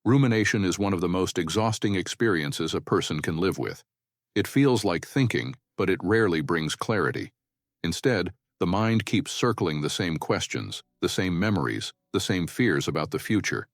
Rumination is one of the most exhausting experiences a person can live with. It feels like thinking, but it rarely brings clarity. Instead, the mind keeps circling the same questions, the same memories, the same fears about the future.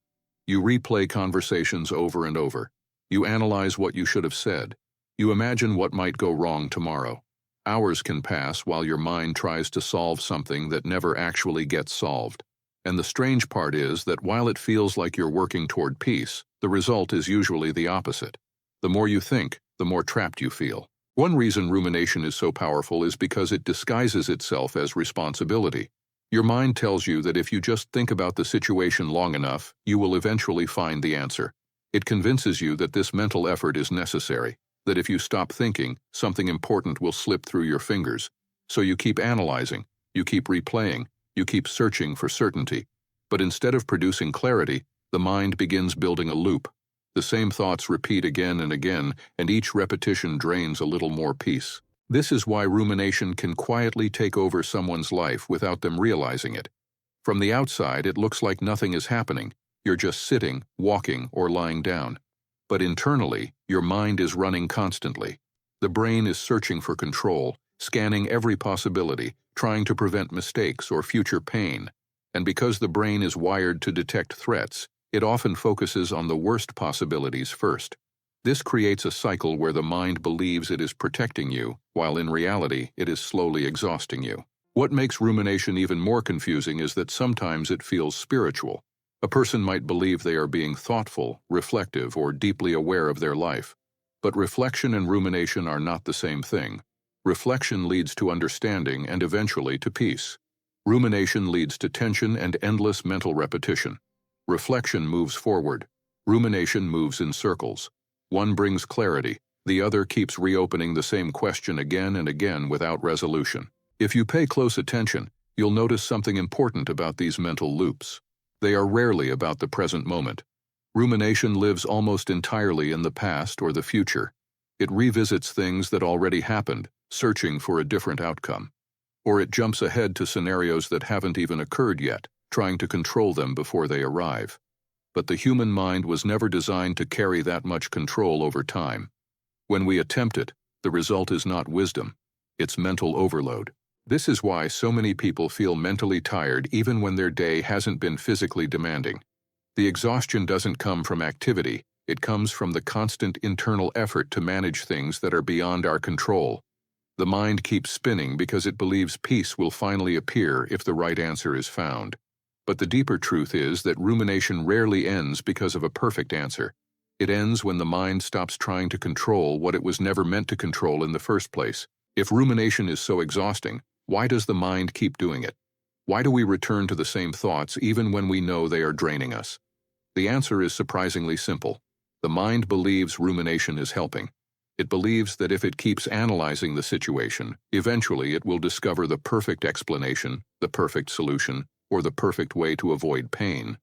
You replay conversations over and over. You analyze what you should have said. You imagine what might go wrong tomorrow. Hours can pass while your mind tries to solve something that never actually gets solved. And the strange part is that while it feels like you're working toward peace, the result is usually the opposite. The more you think, the more trapped you feel. One reason rumination is so powerful is because it disguises itself as responsibility. Your mind tells you that if you just think about the situation long enough, you will eventually find the answer. It convinces you that this mental effort is necessary, that if you stop thinking, something important will slip through your fingers. So you keep analyzing, you keep replaying, you keep searching for certainty. But instead of producing clarity, the mind begins building a loop. The same thoughts repeat again and again, and each repetition drains a little more peace. This is why rumination can quietly take over someone's life without them realizing it. From the outside, it looks like nothing is happening. You're just sitting, walking, or lying down. But internally, your mind is running constantly. The brain is searching for control, scanning every possibility, trying to prevent mistakes or future pain. And because the brain is wired to detect threats, it often focuses on the worst possibilities first. This creates a cycle where the mind believes it is protecting you, while in reality, it is slowly exhausting you. What makes rumination even more confusing is that sometimes it feels spiritual. A person might believe they are being thoughtful, reflective, or deeply aware of their life. But reflection and rumination are not the same thing. Reflection leads to understanding and eventually to peace. Rumination leads to tension and endless mental repetition. Reflection moves forward. Rumination moves in circles. One brings clarity. The other keeps reopening the same question again and again without resolution. If you pay close attention, you'll notice something important about these mental loops. They are rarely about the present moment. Rumination lives almost entirely in the past or the future. It revisits things that already happened, searching for a different outcome. Or it jumps ahead to scenarios that haven't even occurred yet, trying to control them before they arrive. But the human mind was never designed to carry that much control over time. When we attempt it, the result is not wisdom, it's mental overload. This is why so many people feel mentally tired even when their day hasn't been physically demanding. The exhaustion doesn't come from activity, it comes from the constant internal effort to manage things that are beyond our control. The mind keeps spinning because it believes peace will finally appear if the right answer is found. But the deeper truth is that rumination rarely ends because of a perfect answer. It ends when the mind stops trying to control what it was never meant to control in the first place. If rumination is so exhausting, why does the mind keep doing it? Why do we return to the same thoughts even when we know they are draining us? The answer is surprisingly simple. The mind believes rumination is helping. It believes that if it keeps analyzing the situation, eventually it will discover the perfect explanation, the perfect solution, or the perfect way to avoid pain.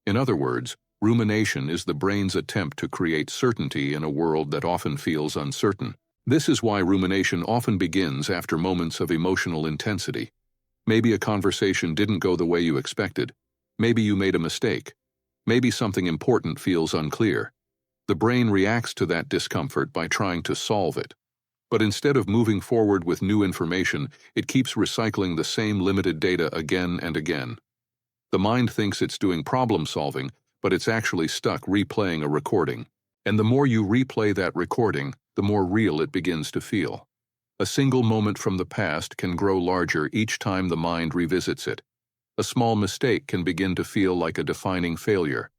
In other words, rumination is the brain's attempt to create certainty in a world that often feels uncertain. This is why rumination often begins after moments of emotional intensity. Maybe a conversation didn't go the way you expected. Maybe you made a mistake. Maybe something important feels unclear. The brain reacts to that discomfort by trying to solve it. But instead of moving forward with new information, it keeps recycling the same limited data again and again. The mind thinks it's doing problem solving, but it's actually stuck replaying a recording. And the more you replay that recording, the more real it begins to feel. A single moment from the past can grow larger each time the mind revisits it. A small mistake can begin to feel like a defining failure.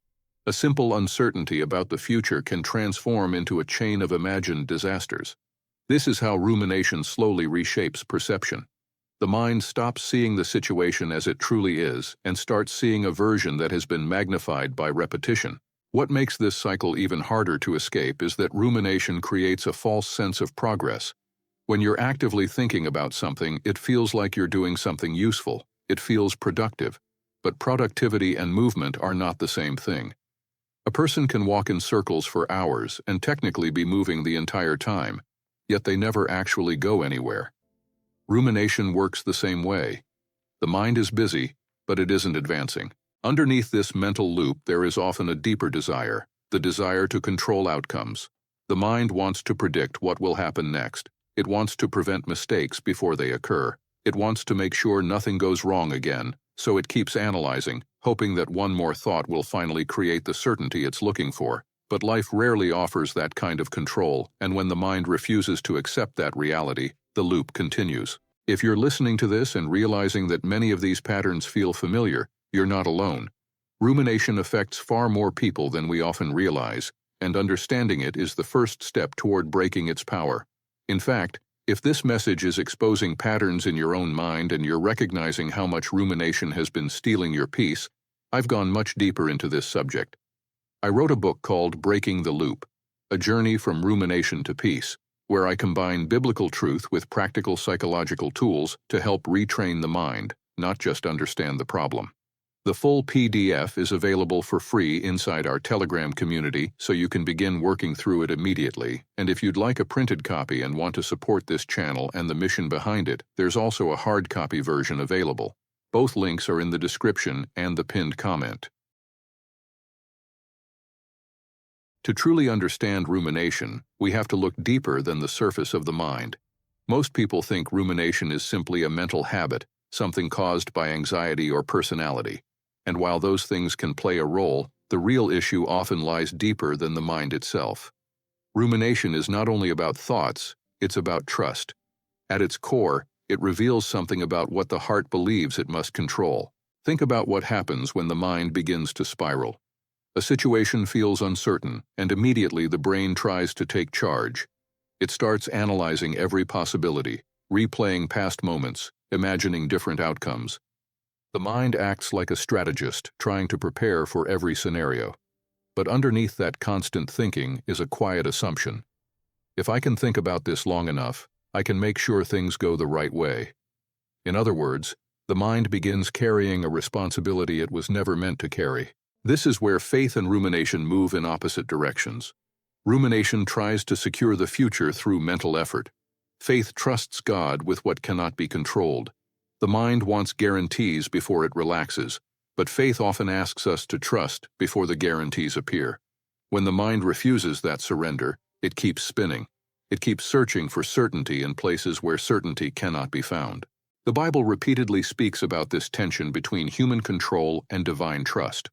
A simple uncertainty about the future can transform into a chain of imagined disasters. This is how rumination slowly reshapes perception. The mind stops seeing the situation as it truly is and starts seeing a version that has been magnified by repetition. What makes this cycle even harder to escape is that rumination creates a false sense of progress. When you're actively thinking about something, it feels like you're doing something useful. It feels productive. But productivity and movement are not the same thing. A person can walk in circles for hours and technically be moving the entire time, yet they never actually go anywhere. Rumination works the same way. The mind is busy, but it isn't advancing. Underneath this mental loop, there is often a deeper desire, the desire to control outcomes. The mind wants to predict what will happen next. It wants to prevent mistakes before they occur. It wants to make sure nothing goes wrong again, so it keeps analyzing, hoping that one more thought will finally create the certainty it's looking for. But life rarely offers that kind of control, and when the mind refuses to accept that reality, the loop continues. If you're listening to this and realizing that many of these patterns feel familiar, you're not alone. Rumination affects far more people than we often realize, and understanding it is the first step toward breaking its power. In fact, if this message is exposing patterns in your own mind and you're recognizing how much rumination has been stealing your peace, I've gone much deeper into this subject. I wrote a book called Breaking the Loop, A Journey from Rumination to Peace, where I combine biblical truth with practical psychological tools to help retrain the mind, not just understand the problem. The full PDF is available for free inside our Telegram community, so you can begin working through it immediately. And if you'd like a printed copy and want to support this channel and the mission behind it, there's also a hard copy version available. Both links are in the description and the pinned comment. To truly understand rumination, we have to look deeper than the surface of the mind. Most people think rumination is simply a mental habit, something caused by anxiety or personality. And while those things can play a role, the real issue often lies deeper than the mind itself. Rumination is not only about thoughts, it's about trust. At its core, it reveals something about what the heart believes it must control. Think about what happens when the mind begins to spiral. A situation feels uncertain, and immediately the brain tries to take charge. It starts analyzing every possibility, replaying past moments, imagining different outcomes. The mind acts like a strategist, trying to prepare for every scenario. But underneath that constant thinking is a quiet assumption. If I can think about this long enough, I can make sure things go the right way. In other words, the mind begins carrying a responsibility it was never meant to carry. This is where faith and rumination move in opposite directions. Rumination tries to secure the future through mental effort. Faith trusts God with what cannot be controlled. The mind wants guarantees before it relaxes, but faith often asks us to trust before the guarantees appear. When the mind refuses that surrender, it keeps spinning. It keeps searching for certainty in places where certainty cannot be found. The Bible repeatedly speaks about this tension between human control and divine trust.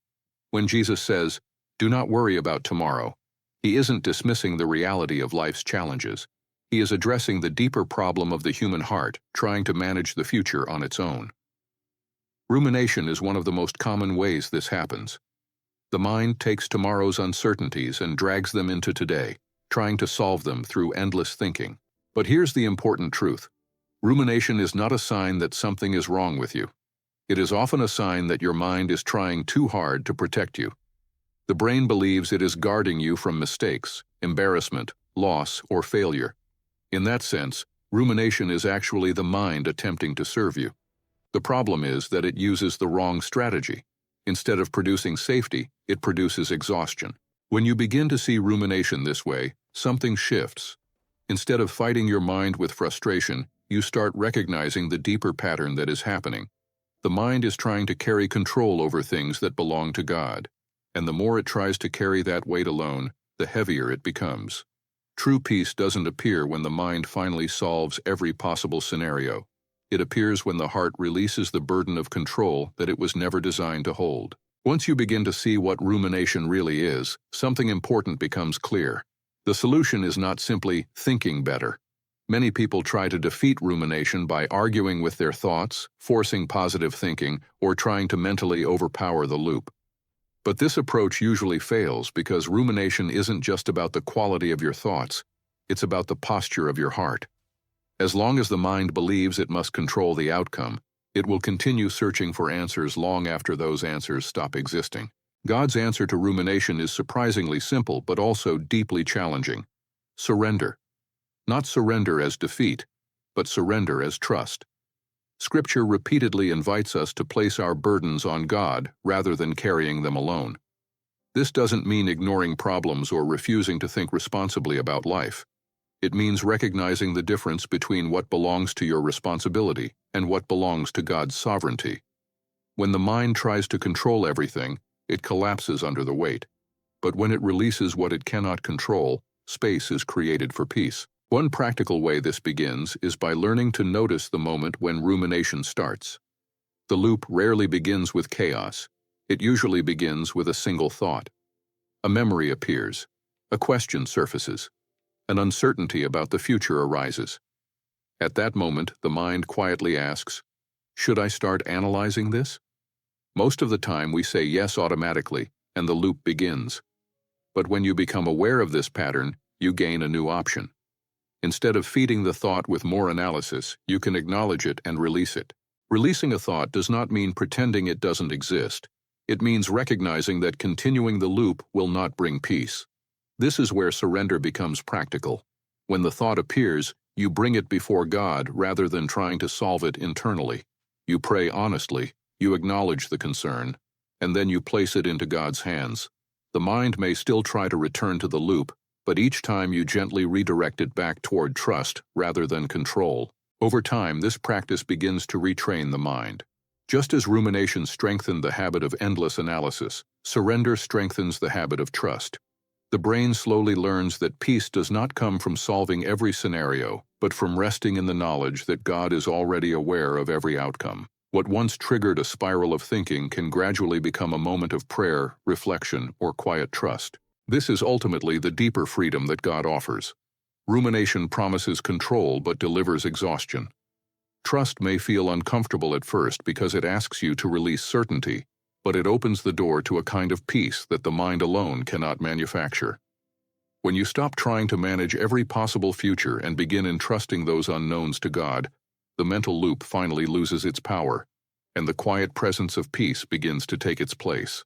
When Jesus says, "Do not worry about tomorrow," he isn't dismissing the reality of life's challenges. He is addressing the deeper problem of the human heart, trying to manage the future on its own. Rumination is one of the most common ways this happens. The mind takes tomorrow's uncertainties and drags them into today, trying to solve them through endless thinking. But here's the important truth. Rumination is not a sign that something is wrong with you. It is often a sign that your mind is trying too hard to protect you. The brain believes it is guarding you from mistakes, embarrassment, loss, or failure. In that sense, rumination is actually the mind attempting to serve you. The problem is that it uses the wrong strategy. Instead of producing safety, it produces exhaustion. When you begin to see rumination this way, something shifts. Instead of fighting your mind with frustration, you start recognizing the deeper pattern that is happening. The mind is trying to carry control over things that belong to God, and the more it tries to carry that weight alone, the heavier it becomes. True peace doesn't appear when the mind finally solves every possible scenario. It appears when the heart releases the burden of control that it was never designed to hold. Once you begin to see what rumination really is, something important becomes clear. The solution is not simply thinking better. Many people try to defeat rumination by arguing with their thoughts, forcing positive thinking, or trying to mentally overpower the loop. But this approach usually fails because rumination isn't just about the quality of your thoughts, it's about the posture of your heart. As long as the mind believes it must control the outcome, it will continue searching for answers long after those answers stop existing. God's answer to rumination is surprisingly simple but also deeply challenging. Surrender. Not surrender as defeat, but surrender as trust. Scripture repeatedly invites us to place our burdens on God rather than carrying them alone. This doesn't mean ignoring problems or refusing to think responsibly about life. It means recognizing the difference between what belongs to your responsibility and what belongs to God's sovereignty. When the mind tries to control everything, it collapses under the weight. But when it releases what it cannot control, space is created for peace. One practical way this begins is by learning to notice the moment when rumination starts. The loop rarely begins with chaos. It usually begins with a single thought. A memory appears. A question surfaces. An uncertainty about the future arises. At that moment, the mind quietly asks, "Should I start analyzing this?" Most of the time we say yes automatically, and the loop begins. But when you become aware of this pattern, you gain a new option. Instead of feeding the thought with more analysis, you can acknowledge it and release it. Releasing a thought does not mean pretending it doesn't exist. It means recognizing that continuing the loop will not bring peace. This is where surrender becomes practical. When the thought appears, you bring it before God rather than trying to solve it internally. You pray honestly, you acknowledge the concern, and then you place it into God's hands. The mind may still try to return to the loop, but each time you gently redirect it back toward trust rather than control. Over time, this practice begins to retrain the mind. Just as rumination strengthened the habit of endless analysis, surrender strengthens the habit of trust. The brain slowly learns that peace does not come from solving every scenario, but from resting in the knowledge that God is already aware of every outcome. What once triggered a spiral of thinking can gradually become a moment of prayer, reflection, or quiet trust. This is ultimately the deeper freedom that God offers. Rumination promises control but delivers exhaustion. Trust may feel uncomfortable at first because it asks you to release certainty, but it opens the door to a kind of peace that the mind alone cannot manufacture. When you stop trying to manage every possible future and begin entrusting those unknowns to God, the mental loop finally loses its power, and the quiet presence of peace begins to take its place.